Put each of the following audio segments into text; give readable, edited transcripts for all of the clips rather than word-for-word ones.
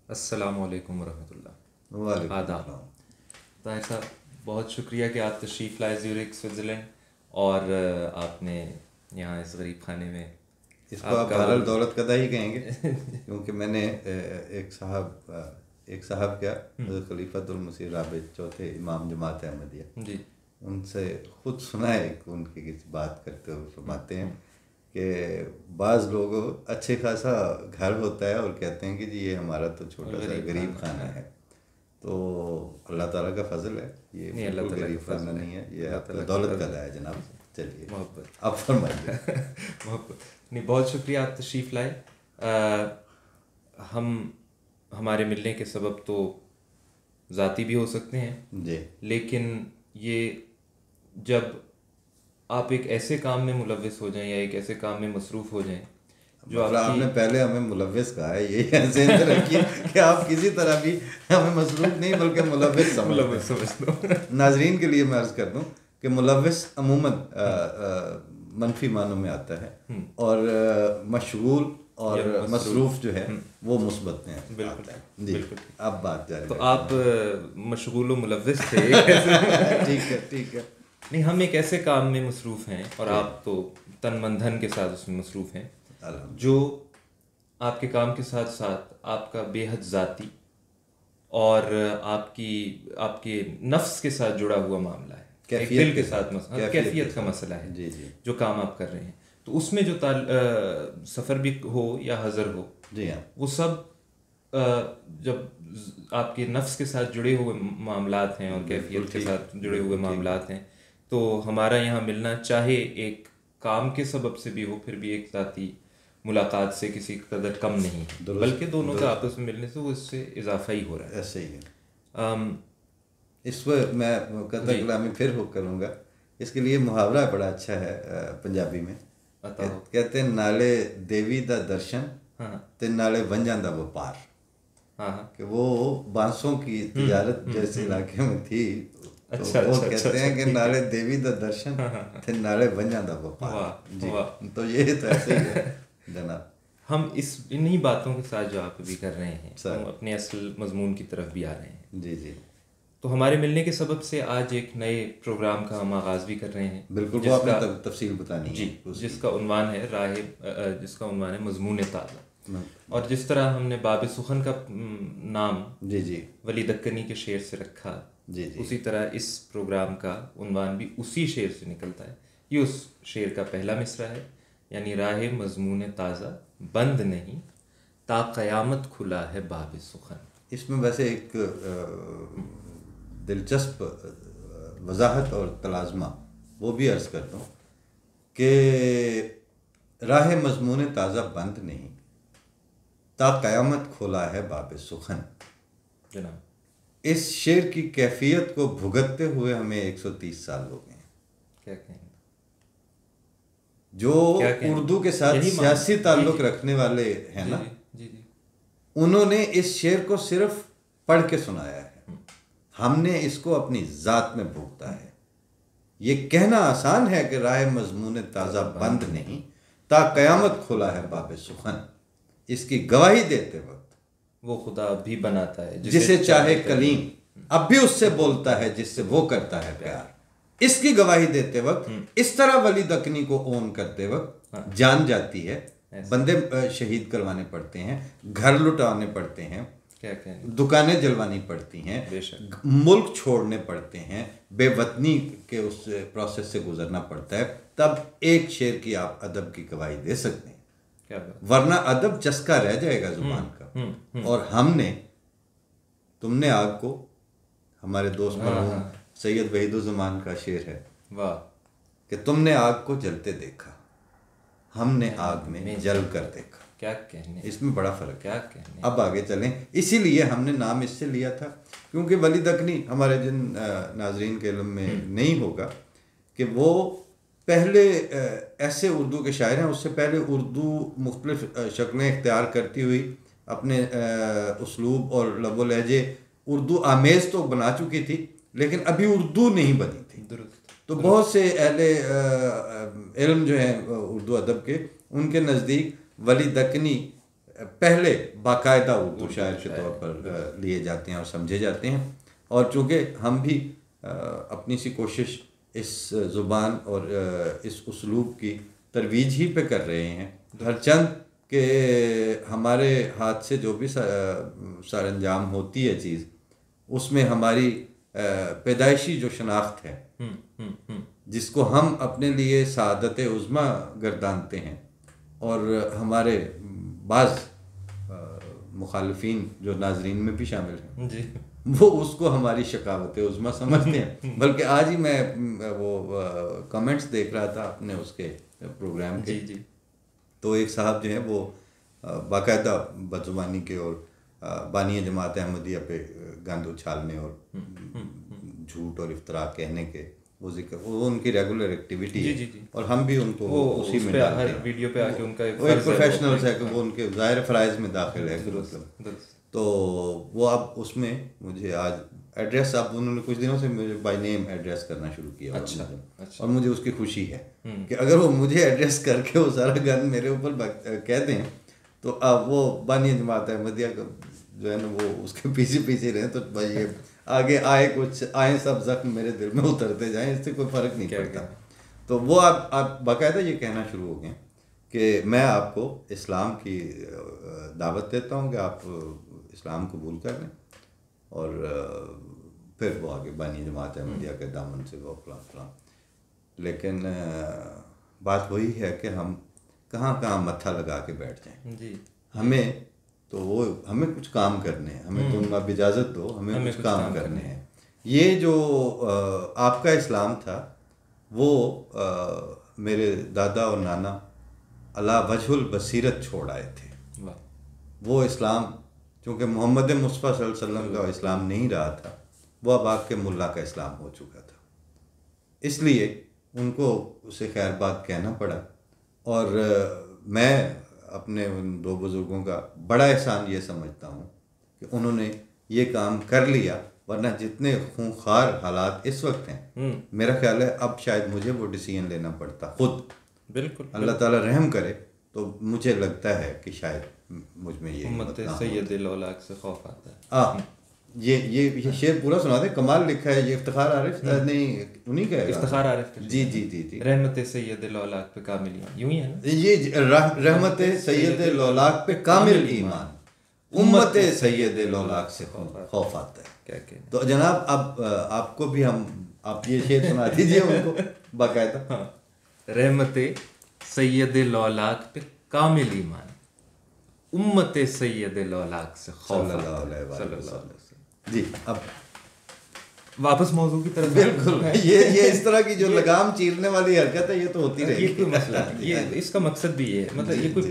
अस्सलामुअलैकुम वरहमतुल्लाह। वालेकुम आदाब। सलाम। ताहिर साहब, बहुत शुक्रिया कि आप तशरीफ़ लाए ज़्यूरिख स्विट्ज़रलैंड और आपने यहाँ इस गरीब खाने में इसको आप आपका बहरहाल वक्त दौलत कदा ही कहेंगे क्योंकि मैंने एक साहब क्या हज़रत खलीफतुल मसीह राबिद चौथे इमाम जमात अहमदिया जी उनसे खुद सुना है कि उनकी किसी बात करते हुए फरमाते हैं कि बाज़ लोग अच्छे खासा घर होता है और कहते हैं कि जी ये हमारा तो छोटा सा गरीब खाना है। तो अल्लाह ताला का फजल है, ये नहीं, अल्लाह बिल्कुल ताला का गरीब खाना फजल है, नहीं है, ये अल्लाह आपका ताला का दौलत फजल कदा है। है जनाब। चलिए मोहब्बत आप फरमाइए। मोहब्बत नहीं, बहुत शुक्रिया आप तशरीफ़ लाए। हम हमारे मिलने के सबब तो ज़ाती भी हो सकते हैं, जी लेकिन ये जब आप एक ऐसे काम में मुलव्वस हो जाएं या एक ऐसे काम में मसरूफ़ हो जाएं जो मतलब आपकी आपने पहले हमें मुलव्विस कहा है, ये ऐसे अंदर रखिए कि आप किसी तरह भी हमें मसरूफ नहीं बल्कि मुलव्विस समझते मुलव्वस समझ लो। हैं। नाजरीन के लिए मैं अर्ज़ कर दूं कि मुलव्विस अमूमन मनफी मानों में आता है और मशगूल और या मसरूफ। मसरूफ जो है वो मुस्बत में बिल्कुल आता है। जी बिल्कुल। अब बात जारी तो रखें। आप मशगूल व मुलव्वस थे ऐसे। ठीक है ठीक है। नहीं, हम एक ऐसे काम में मसरूफ़ हैं और जी। आप तो तन मन धन के साथ उसमें मसरूफ़ हैं अल्हम्दुलिल्लाह। जो आपके काम के साथ साथ आपका बेहद ज़ाती और आपकी आपके नफ्स के साथ जुड़ा हुआ मामला है, एक कैफियत दिल के के साथ साथ, मसला, कैफियत कैफियत के का साथ। मसला है। जी जी जो काम आप कर रहे हैं तो उसमें जो सफ़र भी हो या हज़र हो, जी हाँ वो सब जब आपके नफ्स के साथ जुड़े हुए मामलात हैं और कैफियत के ठीक, साथ जुड़े हुए बिल्कुल ठीक। मामलात हैं, तो हमारा यहाँ मिलना चाहे एक काम के सबब से भी हो, फिर भी एक ज़ाती मुलाकात से किसी कदर कम नहीं है, दुरुस्त, बल्कि दोनों का दुरुस्त। आपस में मिलने से वो इससे इजाफा ही हो रहा ऐसे ही है। है। इस पर मैं कथा जी। कलामी फिर हो करूँगा। इसके लिए मुहावरा बड़ा अच्छा है पंजाबी में। अता हो। कहते हैं नाले देवी दा दर्शन हाँ ते नाले वंजां दा व्यापार। हाँ हाँ। कि वो बांसों की तिजारत जैसे इलाके में थी, तो अच्छा वो अच्छा अच्छा कहते हैं अच्छा, कि ठीक है। नाले देवी दा दर्शन ते नाले वंजां दा व्यापार। वाह जी वाह। तो ये तो ऐसे ही है जनाब। हम इस इन्हीं बातों के साथ जो आप अभी कर रहे हैं, सर। हम अपने असल मजमून की तरफ भी आ रहे हैं। जी जी तो हमारे मिलने के सबब से आज एक नए प्रोग्राम का हम आगाज़ भी कर रहे हैं, बिल्कुल। वो आपने जिसका तफसील बतानी है जी उसकी। जिसका उन्वान है जिसका उन्वान है मजमून ताज़ा। हम्म, और जिस तरह हमने बाब सुखन का नाम जी जी वली दक्कनी के शेर से रखा, जी जी उसी तरह इस प्रोग्राम का उन्वान भी उसी शेर से निकलता है। ये उस शेर का पहला मिसरा है, यानी राह मजमून ताज़ा बंद नहीं ता क़यामत खुला है बाब सुखन। इसमें वैसे एक दिलचस्प वजाहत और तलाज़मा वो भी अर्ज़ करता हूँ कि राह मजमून ताज़ा बंद नहीं ता क़यामत खुला है बाब सुखन। जनाब इस शेर की कैफियत को भुगतते हुए हमें 130 साल हो गए हैं। क्या कहेंगे? जो क्या कहें? उर्दू के साथ यही मान- सियासी जी, ताल्लुक जी। रखने वाले हैं ना, जी जी। उन्होंने इस शेर को सिर्फ पढ़ के सुनाया है, हमने इसको अपनी ज़ात में भोगता है। ये कहना आसान है कि राह मजमून ताज़ा बंद नहीं ता क़यामत खुला है बाब सुखन। इसकी गवाही देते वक्त वो खुदा भी बनाता है जिसे चाहे कलीम, अब भी उससे बोलता है जिससे वो करता है प्यार। इसकी गवाही देते वक्त इस तरह वली दक्कनी को ओन करते वक्त जान जाती है। बंदे शहीद करवाने पड़ते हैं, घर लुटाने पड़ते हैं, क्या कहेंगे? दुकानें जलवानी पड़ती हैं, बेशक। मुल्क छोड़ने पड़ते हैं, बेवतनी के उस प्रोसेस से गुजरना पड़ता है, तब एक शेर की आप अदब की गवाही दे सकते हैं। क्या बात? वरना अदब चस्का रह जाएगा जुबान का। और हमने तुमने आग को, हमारे दोस्त मरहूम सैयद वहीदुज़्ज़मान का शेर है वाह। कि तुमने आग को जलते देखा, हमने आग में जल कर देखा। क्या कहने? इसमें बड़ा फ़र्क है। क्या कहने? अब आगे चलें। इसीलिए हमने नाम इससे लिया था क्योंकि वली दक्कनी हमारे जिन नाजरीन के इल्म में नहीं होगा कि वो पहले ऐसे उर्दू के शायर हैं। उससे पहले उर्दू मुख्तलिफ शक्लें इख्तियार करती हुई अपने उसलूब और लबो लहजे उर्दू आमेज़ तो बना चुकी थी, लेकिन अभी उर्दू नहीं बनी थी। दुरुस्त। तो बहुत से अहले इल्म जो हैं उर्दू अदब के, उनके नज़दीक वली दक्कनी पहले बाकायदा उर्दू शायर के तौर पर लिए जाते हैं और समझे जाते हैं। और चूँकि हम भी अपनी सी कोशिश इस ज़ुबान और इस उसलूब की तरवीज ही पे कर रहे हैं, हर चंद के हमारे हाथ से जो भी सरअंजाम होती है चीज़, उसमें हमारी पैदाइशी जो शनाख्त है जिसको हम अपने लिए सादत उज़्मा गर्दानते हैं, और हमारे बाज़ मुखालिफिन जो नाजरीन में भी शामिल हैं जी, वो उसको हमारी शकावत उज़्मा समझते हैं। बल्कि आज ही मैं वो कमेंट्स देख रहा था अपने उसके प्रोग्राम के, जी, तो एक साहब जो हैं वो बाकायदा बदजुबानी के और बानी जमात अहमदिया पे गंद उछालने और झूठ और इफ्तरा कहने के वो जिक्र, वो उनकी रेगुलर एक्टिविटी है। जी, जी। और हम भी उनको उसी में हर डालते हैं। वीडियो पे आके उनका वो एक प्रोफेशनल्स है कि वो उनके ज़ाहिर फ़राइज़ में दाखिल है। दुरुस्त। तो वो अब उसमें मुझे आज एड्रेस, अब उन्होंने कुछ दिनों से मुझे बाय नेम एड्रेस करना शुरू किया। अच्छा। और मुझे उसकी खुशी है कि अगर वो मुझे एड्रेस करके वो सारा गन मेरे ऊपर कह दें तो अब वो बानी जमात अहमदिया का जो है ना वो उसके पीछे रहे, तो भाई ये आगे आए सब जख्म मेरे दिल में उतरते जाएं, इससे कोई फ़र्क नहीं पड़ता। तो वो आप बाकायदा ये कहना शुरू हो गए कि मैं आपको इस्लाम की दावत देता हूँ कि आप इस्लाम कबूल कर लें, और फिर वो आगे बानी जमात अहमदिया के दामन से वो फलां। लेकिन बात वही है कि हम कहाँ मत्था लगा के बैठ जाएं जी। हमें कुछ काम करने हैं, हमें तुम अब इजाज़त दो, हमें कुछ काम करने हैं। ये जो आपका इस्लाम था वो मेरे दादा और नाना अला वजहुल बसीरत छोड़ आए थे। वो इस्लाम चूँकि मोहम्मद मुस्तफ़ा सल्लल्लाहु अलैहि वसल्लम का इस्लाम नहीं रहा था, वो अब आपके मुल्ला का इस्लाम हो चुका था, इसलिए उनको उसे खैर बात कहना पड़ा। और मैं अपने उन दो बुज़ुर्गों का बड़ा एहसान ये समझता हूँ कि उन्होंने ये काम कर लिया, वरना जितने खूंखार हालात इस वक्त हैं, मेरा ख्याल है अब शायद मुझे वो डिसीजन लेना पड़ता खुद। बिल्कुल, अल्लाह ताला रहम करे, तो मुझे लगता है कि शायद मुझ में ये उम्मत सैयद औलाद से खौफ आता है। ये शेर पूरा सुना दे, कमाल लिखा है ये, इफ्तिखार आरिफ नहीं उन्हीं का है, इफ्तिखार आरिफ का। जी। रहमत सैयद औलाद पे कामिल ईमान, यूं ही है ना ये रहमत सैयद औलाद पे कामिल ईमान, उम्मत सैयद औलाद से खौफ आता है। क्या कहना। तो जनाब अब आपको भी आप ये शेर सुना दीजिए उनको बाकायदा। रहमत सैयद औलाद पे कामिल ईमान, उम्मत सैयद औलाद से खौफ आता है। जी अब वापस मौजू की तरफ। बिल्कुल, ये इस तरह की जो लगाम चीरने वाली हरकत है ये तो होती रहेगी। ये कोई मसला नहीं, ये इसका मकसद भी ये है, मतलब ये कोई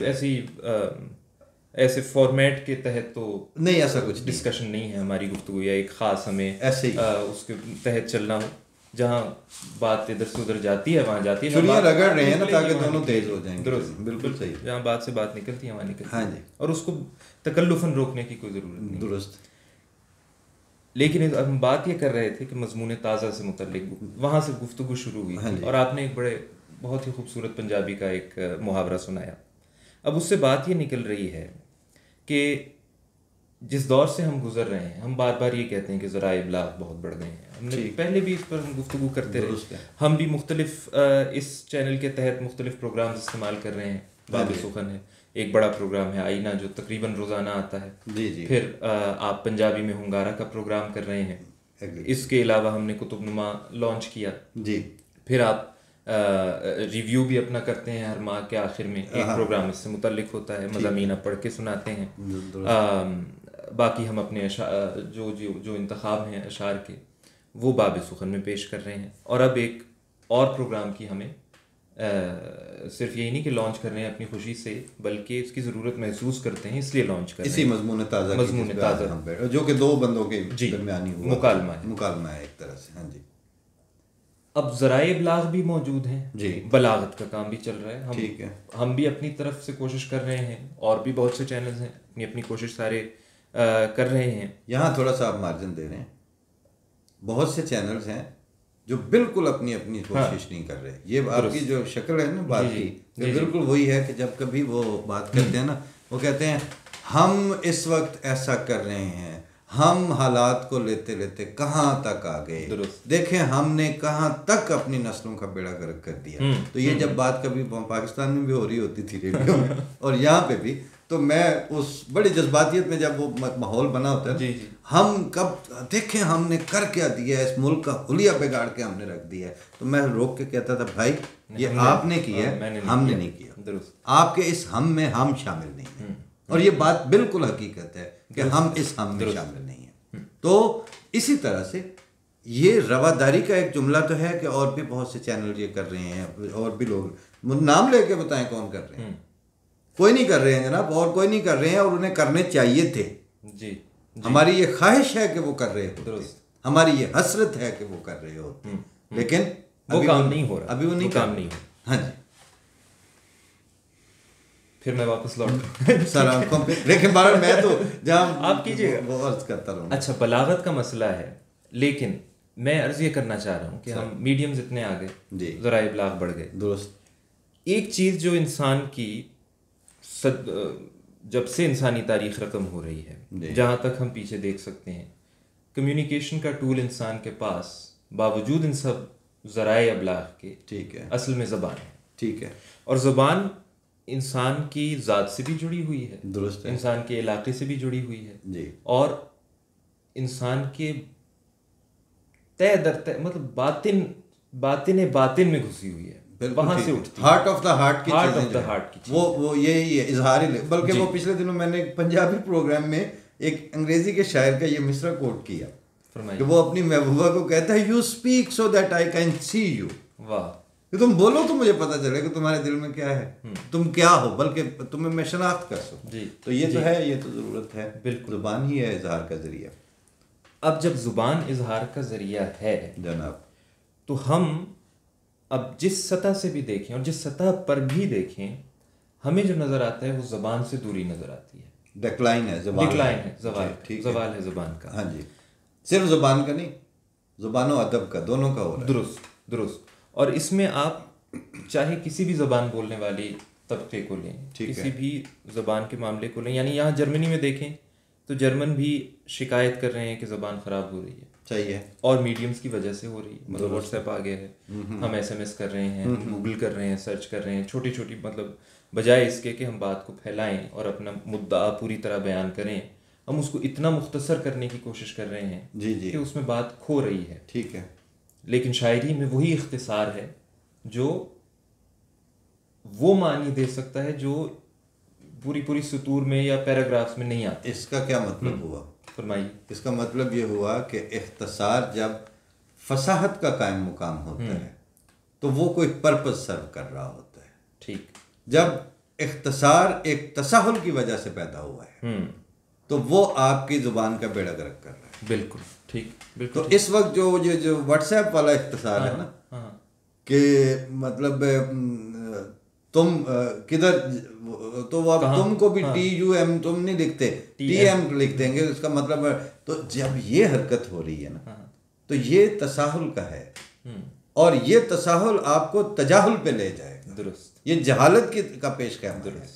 ऐसे फॉर्मेट के तहत तो नहीं, ऐसा कुछ डिस्कशन नहीं है हमारी गुफ्तगू, या एक ख़ास हमें ऐसे ही उसके तहत चलना हो, जहाँ बात इधर से उधर जाती है वहाँ जाती है, चुनियाँ रगड़ रहे हैं ना ताकि दोनों तेज हो जाएंगे। दुरुस्त, बिल्कुल सही, जहाँ बात से बात निकलती है वहाँ निकलती है। हाँ जी, और उसको तकल्लुफ़न रोकने की कोई ज़रूरत नहीं। दुरुस्त। लेकिन हम बात ये कर रहे थे कि मज़मून ताज़ा से मुतल्लिक वहाँ से गुफ्तगू शुरू हुई थी, और आपने एक बहुत ही खूबसूरत पंजाबी का एक मुहावरा सुनाया। अब उससे बात ये निकल रही है कि जिस दौर से हम गुजर रहे हैं, हम बार बार ये कहते हैं कि ज़राए इब्लाग बहुत बढ़ गए हैं। हमने पहले भी इस पर हम गुफ्तगू करते रहे, हम भी मुख्तलिफ इस चैनल के तहत मुख्तलिफ प्रोग्राम इस्तेमाल कर रहे हैं। बाब सुखन है, एक बड़ा प्रोग्राम है आईना जो तकरीबन रोज़ाना आता है। जी। फिर आप पंजाबी में हुंगारा का प्रोग्राम कर रहे हैं। इसके अलावा हमने कुतुबनुमा लॉन्च किया जी। फिर आप रिव्यू भी अपना करते हैं हर माह के आखिर में, एक प्रोग्राम इससे मुतल्लिक होता है, मज़ामीन आप पढ़ के सुनाते हैं। बाकी हम अपने जो इंतखाब हैं अशार के वो बाब सुखन में पेश कर रहे हैं। और अब एक और प्रोग्राम की हमें सिर्फ यही नहीं कि लॉन्च कर रहे हैं अपनी खुशी से, बल्कि इसकी ज़रूरत महसूस करते हैं इसलिए लॉन्च कर रहे हैं। इसी मज़मून ताज़ा जो कि दो बंदों के दरमियानी हुआ मुकालमा है एक तरह से। हाँ जी। अब ज़राए इब्लाग भी मौजूद हैं जी, बलागत का काम भी चल रहा है। ठीक है, हम भी अपनी तरफ से कोशिश कर रहे हैं, और भी बहुत से चैनल्स हैं अपनी कोशिश सारे कर रहे हैं। यहाँ थोड़ा सा आप मार्जिन दे रहे हैं, बहुत से चैनल्स हैं जो बिल्कुल अपनी कोशिश नहीं कर रहे। ये आपकी जो शक्ल है ना बात की, बिल्कुल वही है कि जब कभी वो बात करते हैं ना, वो कहते हैं हम इस वक्त ऐसा कर रहे हैं, हम हालात को लेते लेते कहाँ तक आ गए, देखें हमने कहाँ तक अपनी नस्लों का बेड़ा गर्क कर दिया। तो ये जब बात कभी पाकिस्तान में भी हो रही होती थी रेडियो में और यहाँ पे भी, तो मैं उस बड़ी जज्बातियत में जब वो माहौल बना होता है, हम कब देखें हमने कर क्या दिया है, इस मुल्क का हुलिया बिगाड़ के हमने रख दिया है, तो मैं रोक के कहता था भाई ये आपने किया है, हमने नहीं किया। आपके इस हम में हम शामिल नहीं हैं, और ये बात बिल्कुल हकीकत है कि हम इस हम में शामिल नहीं हैं। तो इसी तरह से ये रवादारी का एक जुमला तो है कि और भी बहुत से चैनल ये कर रहे हैं, और भी लोग नाम लेके बताएं कौन कर रहे हैं। कोई नहीं कर रहे हैं जनाब, और कोई नहीं कर रहे हैं, और उन्हें करने चाहिए थे। जी, हमारी ये ख्वाहिश है कि वो कर रहे होते, हमारी ये हसरत है कि वो कर रहे होते, लेकिन वो काम नहीं हो रहा, अभी वो नहीं काम नहीं हो रहा। हाँ जी, फिर मैं वापस लौट सर आंखों पे लेकिन बार मैं तो जहाँ आप कीजिएगा वो अर्ज करता रहूँ। अच्छा, बलागत का मसला है, लेकिन मैं अर्ज ये करना चाह रहा हूँ कि हम मीडियम्स इतने आ गए, ज़राए इब्लाग बढ़ गए। दुरुस्त। एक चीज़ जो इंसान की जब से इंसानी तारीख रकम हो रही है, जहाँ तक हम पीछे देख सकते हैं, कम्युनिकेशन का टूल इंसान के पास बावजूद इन सब ज़राए इब्लाग के, ठीक है, असल में ज़बान है। ठीक है, और ज़बान इंसान की ज़ात से भी जुड़ी हुई है, दुरुस्त है, इंसान के इलाके से भी जुड़ी हुई है जी, और इंसान के तय दर तय, मतलब बातिन में घुसी हुई है, वहां से उठती है, हार्ट ऑफ द हार्ट की चीज़ें, वो यही है, इजहार ही। बल्कि वो पिछले दिनों मैंने एक पंजाबी प्रोग्राम में एक अंग्रेजी के शायर का ये मिसरा कोट किया कि वो अपनी महबूबा को कहता है, you speak so that I can see you. वाह, कि तुम बोलो तो मुझे पता चले कि तुम्हारे दिल में क्या है, तुम क्या हो, बल्कि तुम्हें मैं शनाख्त कर सकूं। तो ये तो है, ये तो ज़रूरत है, बिल्कुल, ज़ुबान ही है इजहार का ज़रिया। अब जब ज़ुबान इजहार का ज़रिया है जनाब, तो हम अब जिस सतह से भी देखें और जिस सतह पर भी देखें, हमें जो नज़र आता है वो ज़बान से दूरी नज़र आती है, डिक्लाइन है, डिक्लाइन है, ज़वाल है ज़बान का। हाँ जी, सिर्फ ज़बान का नहीं, ज़ुबान और अदब का, दोनों का हो रहा है। दुरुस्त। और इसमें आप चाहे किसी भी ज़बान बोलने वाली तबके को लें, किसी भी ज़बान के मामले को लें, यानी यहाँ जर्मनी में देखें तो जर्मन भी शिकायत कर रहे हैं कि ज़बान ख़राब हो रही है, सही है, और मीडियम्स की वजह से हो रही है। मतलब व्हाट्सएप आ गया है, हम SMS कर रहे हैं, गूगल कर रहे हैं, सर्च कर रहे हैं, छोटी छोटी, मतलब बजाय इसके कि हम बात को फैलाएं और अपना मुद्दा पूरी तरह बयान करें, हम उसको इतना मुख्तसर करने की कोशिश कर रहे हैं कि उसमें बात खो रही है। ठीक है, लेकिन शायरी में वही इख्तिसार है जो वो मानी दे सकता है जो पूरी सतूर में या पैराग्राफ्स में नहीं आता। इसका क्या मतलब हुआ? फरमाइए। इसका मतलब ये हुआ कि इख्तिसार जब फसाहत का कायम मुकाम होता है तो वो कोई पर्पस सर्व कर रहा होता है। ठीक। जब इख्तिसार एक तसाहुल की वजह से पैदा हुआ है तो वो आपकी जुबान का बेड़ा गर्क कर रहा है। बिल्कुल ठीक, बिल्कुल। तो इस वक्त जो व्हाट्सएप वाला इख्तिसार है ना, कि मतलब तुम किधर, तो वो अब तुमको भी TUM तुम नहीं लिखते, TM लिख देंगे, इसका मतलब है। तो जब ये हरकत हो रही है ना तो ये तसाहुल का है, और ये तसाहुल आपको तजाहुल पे ले जाएगा। दुरुस्त। ये जहालत की का पेश क़यामत है,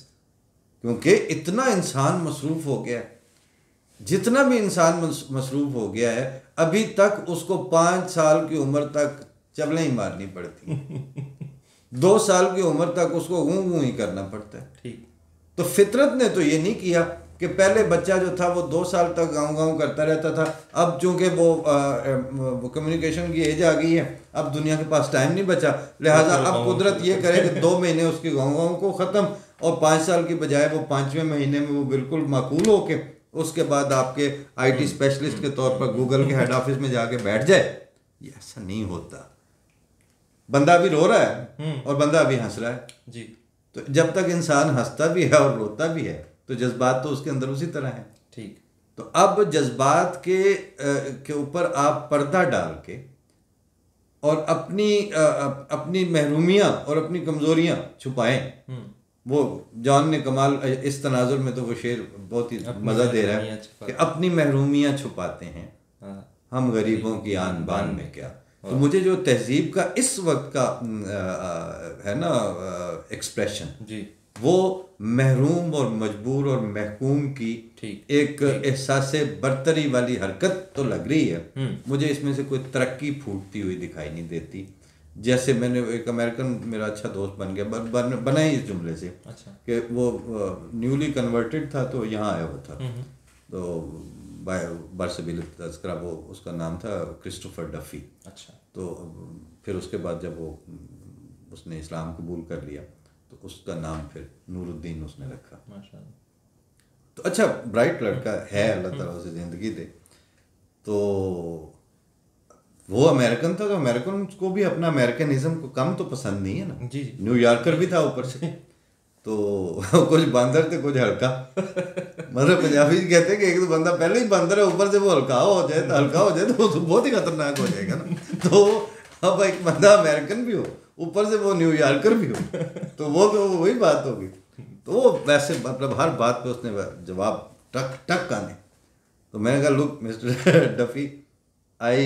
क्योंकि इतना इंसान मसरूफ़ हो गया है, जितना भी इंसान मसरूफ़ हो गया है, अभी तक उसको 5 साल की उम्र तक चबलें ही मारनी पड़ती 2 साल की उम्र तक उसको गूं ही करना पड़ता है। ठीक। तो फितरत ने तो ये नहीं किया कि पहले बच्चा जो था वो 2 साल तक गाँव करता रहता था। अब चूंकि वो कम्युनिकेशन की एज आ गई है, अब दुनिया के पास टाइम नहीं बचा, लिहाजा अब कुदरत ये करे कि 2 महीने उसकी गाँव को ख़त्म, और 5 साल की बजाय वो 5वें महीने में वो बिल्कुल माकूल होके उसके बाद आपके IT स्पेशलिस्ट के तौर पर गूगल के हेड ऑफिस में जाके बैठ जाए। ये ऐसा नहीं होता। बंदा अभी रो रहा है और बंदा अभी हंस रहा है जी। तो जब तक इंसान हंसता भी है और रोता भी है तो जज्बात तो उसके अंदर उसी तरह है। ठीक। तो अब जज्बात के ऊपर आप पर्दा डाल के और अपनी महरूमियाँ और अपनी कमज़ोरियाँ छुपाएं। वो जॉन ने कमाल इस तनाजुर में तो वो शेर बहुत ही मज़ा दे रहा है कि अपनी महरूमियाँ छुपाते हैं हम गरीबों की आन बान में क्या। तो मुझे जो तहजीब का इस वक्त का है ना एक्सप्रेशन जी, वो महरूम और मजबूर और महकूम की एक एहसास बरतरी वाली हरकत तो लग रही है। मुझे इसमें से कोई तरक्की फूटती हुई दिखाई नहीं देती। जैसे मैंने एक अमेरिकन मेरा अच्छा दोस्त बन गया, बना ही इस जुमले से कि वो न्यूली कन्वर्टेड था, तो यहाँ आया हुआ था, तो बरसबील तज़किरा, वो उसका नाम था क्रिस्टोफर डफी। अच्छा। तो फिर उसके बाद जब वो उसने इस्लाम कबूल कर लिया तो उसका नाम फिर नूरुद्दीन उसने रखा। माशाअल्लाह। तो अच्छा ब्राइट लड़का है, अल्लाह ताला उसे ज़िंदगी दे। तो वो अमेरिकन था, तो अमेरिकन को भी अपना अमेरिकनिज्म को कम तो पसंद नहीं है ना। जी। न्यूयॉर्कर भी था ऊपर से तो कुछ बंदर थे कुछ हल्का। मतलब पंजाबी कहते हैं कि एक तो बंदा पहले ही बंदर है, ऊपर से वो हल्का हो जाए तो बहुत ही खतरनाक हो जाएगा ना। तो अब एक बंदा अमेरिकन भी हो, ऊपर से वो न्यूयॉर्कर भी हो, तो वो तो वही बात होगी। तो वो वैसे मतलब हर बात पे उसने जवाब टक टक आने। तो मैंने कहा look mister Duffy, I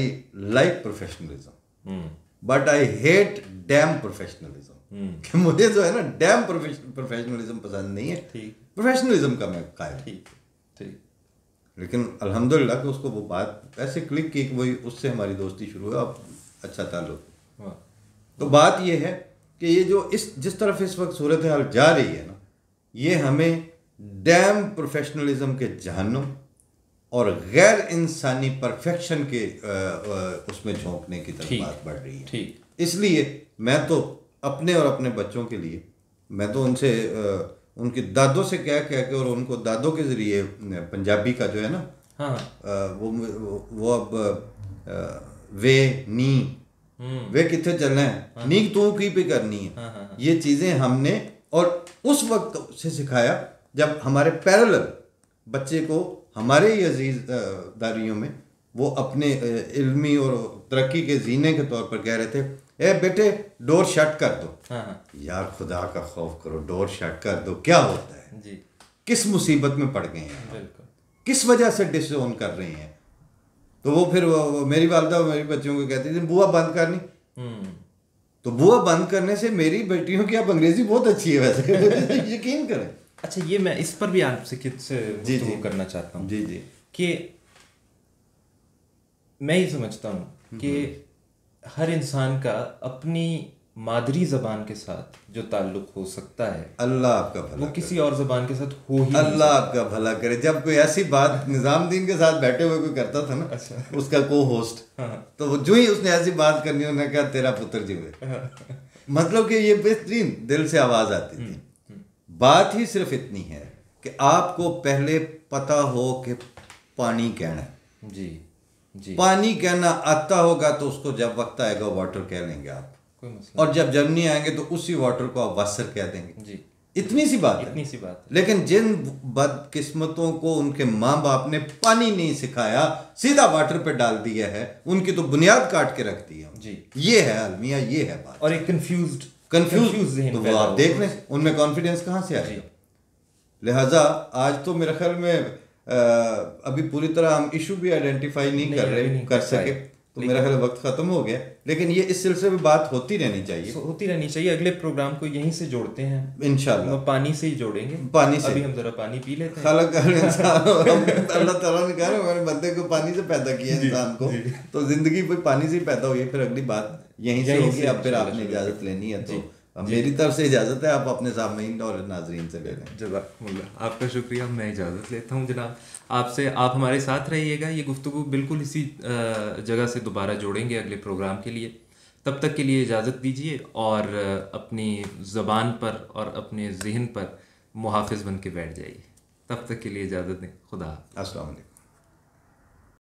like professionalism but I hate dam professionalism. कि मुझे जो है ना डैम प्रोफेशनलिज्म पसंद नहीं है, प्रोफेशनलिज्म का मैं कायल। ठीक। लेकिन अल्हम्दुलिल्लाह कि उसको वो बात ऐसे क्लिक की कि वही उससे हमारी दोस्ती शुरू हुई, अब अच्छा ताल्लुक। तो बात ये है कि ये जो जिस तरफ इस वक्त सूरत हाल जा रही है ना, ये हमें डैम प्रोफेशनलिज्म के जहन्नुम और गैर इंसानी परफेक्शन के उसमें झोंकने की तरफ बात बढ़ रही है। इसलिए मैं तो अपने और अपने बच्चों के लिए, मैं तो उनसे उनके दादों से कह के और उनको दादों के ज़रिए पंजाबी का जो है ना, वो अब वे नी वे कितने चलना है, नी तू की पे करनी है, ये चीज़ें हमने और उस वक्त से सिखाया जब हमारे पैरेलल बच्चे को हमारे ही अजीज दारियों में वो अपने इल्मी और तरक्की के जीने के तौर पर कह रहे थे, ए बेटे डोर शट कर दो। यार खुदा का खौफ करो, डोर शट कर दो क्या होता है जी? किस मुसीबत में पड़ गए हैं, किस वजह से डिसओन कर रहे हैं। तो वो फिर मेरी वालदा मेरी बच्चियों को कहती थी बुआ बंद करनी। तो बुआ बंद करने से मेरी बेटियों की अब अंग्रेजी बहुत अच्छी है वैसे यकीन करें। अच्छा, ये मैं इस पर भी आपसे गुफ्तगू करना चाहता हूँ जी कि मैं ये समझता हूँ कि हर इंसान का अपनी मादरी ज़बान के साथ जो ताल्लुक हो सकता है, अल्लाह आपका भला वो किसी और ज़बान के साथ हो ही अल्लाह आपका भला करे। जब कोई ऐसी बात निज़ामुद्दीन के साथ बैठे हुए कोई करता था ना, उसका को होस्ट, तो वो जो ही उसने ऐसी बात करनी, उन्होंने कहा तेरा पुत्र जीवे। मतलब कि ये बेहतरीन दिल से आवाज़ आती थी। बात ही सिर्फ इतनी है कि आपको पहले पता हो कि पानी कहना है। जी। पानी कहना आता होगा तो उसको जब वक्त आएगा वाटर कह लेंगे आप, कोई मसला। और जब जर्नी आएंगे तो उसी वाटर को आप वासर कह देंगे जी। इतनी सी बात है। लेकिन जिन बदकिस्मतों को उनके माँ बाप ने पानी नहीं सिखाया, सीधा वाटर पे डाल दिया है, उनकी तो बुनियाद काट के रख दी है जी। ये है अलमिया, ये है बात। और एक कंफ्यूज तो वो आप देख लें उनमें कॉन्फिडेंस कहाँ से आएगा। लिहाजा आज तो मेरे ख्याल में अभी पूरी तरह हम इशू भी आइडेंटिफाई नहीं कर सके, तो मेरा ख्याल वक्त खत्म हो गया। लेकिन ये इस सिलसिले में बात होती रहनी चाहिए। अगले प्रोग्राम को यहीं से जोड़ते हैं इंशाल्लाह, पानी से ही जोड़ेंगे। पानी से अभी हम जरा पानी पी लेते हैं। अल्लाह ताला ने कहा हमारे बंदे को पानी से पैदा किया इंसान को, तो जिंदगी भी पानी से ही पैदा हुई। फिर अगली बात यहीं से होगी। अब फिर आपने इजाजत लेनी है तो मेरी तरफ से इजाज़त है, आप अपने सामईन और नाजरीन से ले लें। जज़ाकल्लाह, आपका शुक्रिया। मैं इजाज़त लेता हूँ जनाब आपसे। आप हमारे साथ रहिएगा, ये गुफ्तगू बिल्कुल इसी जगह से दोबारा जोड़ेंगे अगले प्रोग्राम के लिए। तब तक के लिए इजाज़त दीजिए और अपनी ज़बान पर और अपने ज़हन पर मुहाफ़िज़ बन के बैठ जाइए। तब तक के लिए इजाज़त दें। खुदा। अस्सलाम वालेकुम।